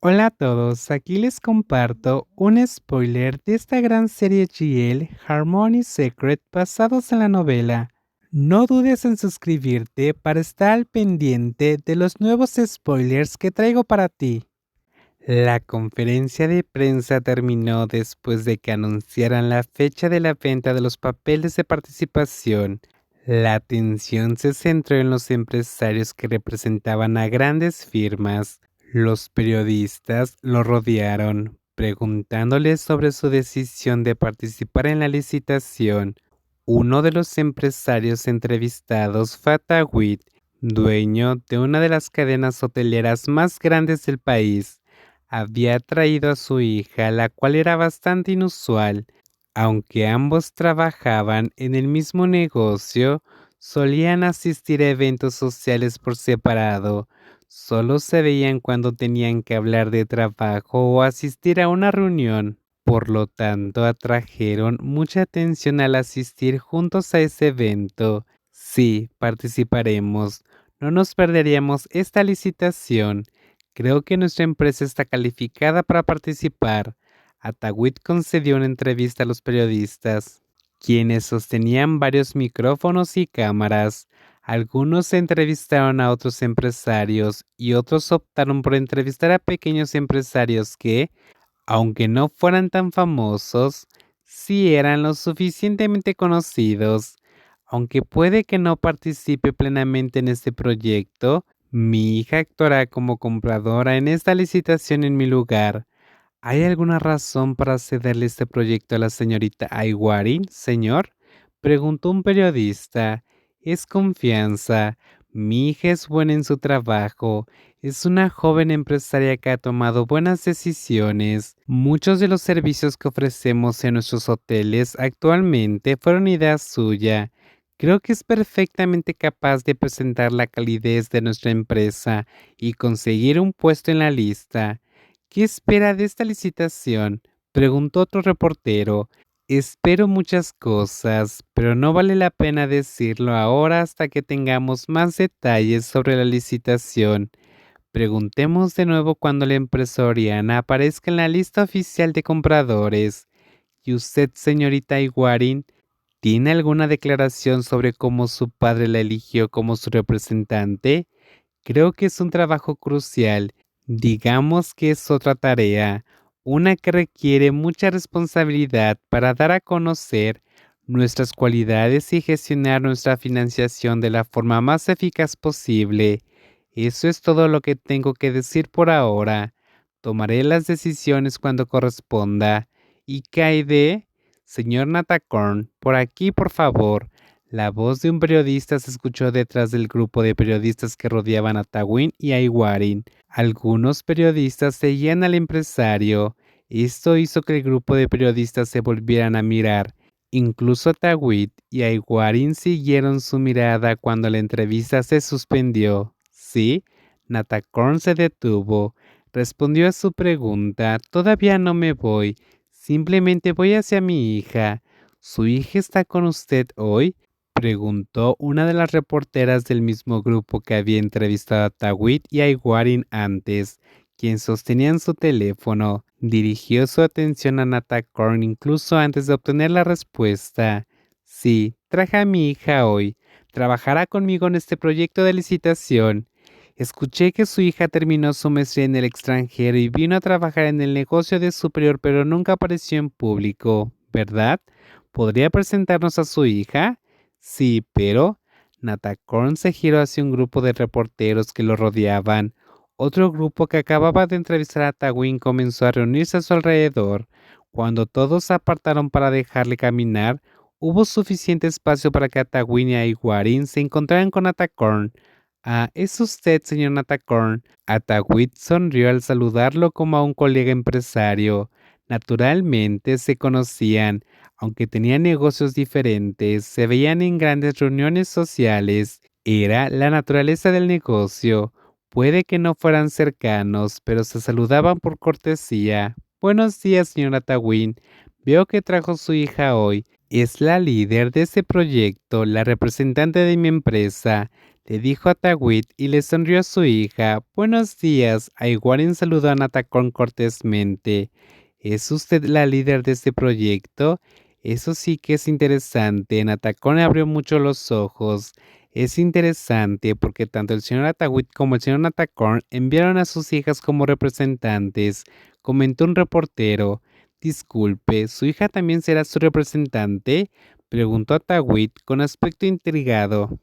Hola a todos, aquí les comparto un spoiler de esta gran serie GL Harmony Secret basados en la novela. No dudes en suscribirte para estar al pendiente de los nuevos spoilers que traigo para ti. La conferencia de prensa terminó después de que anunciaran la fecha de la venta de los papeles de participación. La atención se centró en los empresarios que representaban a grandes firmas. Los periodistas lo rodearon, preguntándole sobre su decisión de participar en la licitación. Uno de los empresarios entrevistados fue Tawit, dueño de una de las cadenas hoteleras más grandes del país. Había traído a su hija, la cual era bastante inusual. Aunque ambos trabajaban en el mismo negocio, solían asistir a eventos sociales por separado. Solo se veían cuando tenían que hablar de trabajo o asistir a una reunión. Por lo tanto, atrajeron mucha atención al asistir juntos a ese evento. Sí, participaremos. No nos perderíamos esta licitación. Creo que nuestra empresa está calificada para participar. Atawit concedió una entrevista a los periodistas, quienes sostenían varios micrófonos y cámaras. Algunos entrevistaron a otros empresarios y otros optaron por entrevistar a pequeños empresarios que, aunque no fueran tan famosos, sí eran lo suficientemente conocidos. Aunque puede que no participe plenamente en este proyecto, mi hija actuará como compradora en esta licitación en mi lugar. ¿Hay alguna razón para cederle este proyecto a la señorita Aiwarin, señor? Preguntó un periodista. Es confianza. Mi hija es buena en su trabajo. Es una joven empresaria que ha tomado buenas decisiones. Muchos de los servicios que ofrecemos en nuestros hoteles actualmente fueron idea suya. Creo que es perfectamente capaz de presentar la calidez de nuestra empresa y conseguir un puesto en la lista. ¿Qué espera de esta licitación?, preguntó otro reportero. Espero muchas cosas, pero no vale la pena decirlo ahora hasta que tengamos más detalles sobre la licitación. Preguntemos de nuevo cuando la empresa Oriana aparezca en la lista oficial de compradores. ¿Y usted, señorita Iguarin, tiene alguna declaración sobre cómo su padre la eligió como su representante? Creo que es un trabajo crucial. Digamos que es otra tarea, una que requiere mucha responsabilidad para dar a conocer nuestras cualidades y gestionar nuestra financiación de la forma más eficaz posible. Eso es todo lo que tengo que decir por ahora. Tomaré las decisiones cuando corresponda. ¿Y qué hay de? Señor Natacorn, por aquí, por favor. La voz de un periodista se escuchó detrás del grupo de periodistas que rodeaban a Tawin y a Iwarin. Algunos periodistas seguían al empresario. Esto hizo que el grupo de periodistas se volvieran a mirar. Incluso Tawit y Iwarin siguieron su mirada cuando la entrevista se suspendió. ¿Sí? Natakorn se detuvo. Respondió a su pregunta. Todavía no me voy. Simplemente voy hacia mi hija. ¿Su hija está con usted hoy?, preguntó una de las reporteras del mismo grupo que había entrevistado a Tawit y a Iguarin antes, quien sostenían su teléfono. Dirigió su atención a Natakorn incluso antes de obtener la respuesta. Sí, traje a mi hija hoy. Trabajará conmigo en este proyecto de licitación. Escuché que su hija terminó su maestría en el extranjero y vino a trabajar en el negocio de superior, pero nunca apareció en público, ¿verdad? ¿Podría presentarnos a su hija? Sí, pero Natakorn se giró hacia un grupo de reporteros que lo rodeaban. Otro grupo que acababa de entrevistar a Tawin comenzó a reunirse a su alrededor. Cuando todos se apartaron para dejarle caminar, hubo suficiente espacio para que Tawin y Iguarin se encontraran con Natakorn. Ah, es usted, señor Natakorn. Atawit sonrió al saludarlo como a un colega empresario. Naturalmente se conocían. Aunque tenían negocios diferentes, se veían en grandes reuniones sociales. Era la naturaleza del negocio. Puede que no fueran cercanos, pero se saludaban por cortesía. Buenos días, señora Tawin. Veo que trajo su hija hoy. Es la líder de este proyecto, la representante de mi empresa. le dijo a Tawit y le sonrió a su hija. Buenos días. Aiguarin saludó a Natacorn cortésmente. ¿Es usted la líder de este proyecto? Eso sí que es interesante. Natacorn abrió mucho los ojos. Es interesante porque tanto el señor Atawit como el señor Natacorn enviaron a sus hijas como representantes, comentó un reportero. Disculpe, ¿su hija también será su representante? Preguntó Atawit con aspecto intrigado.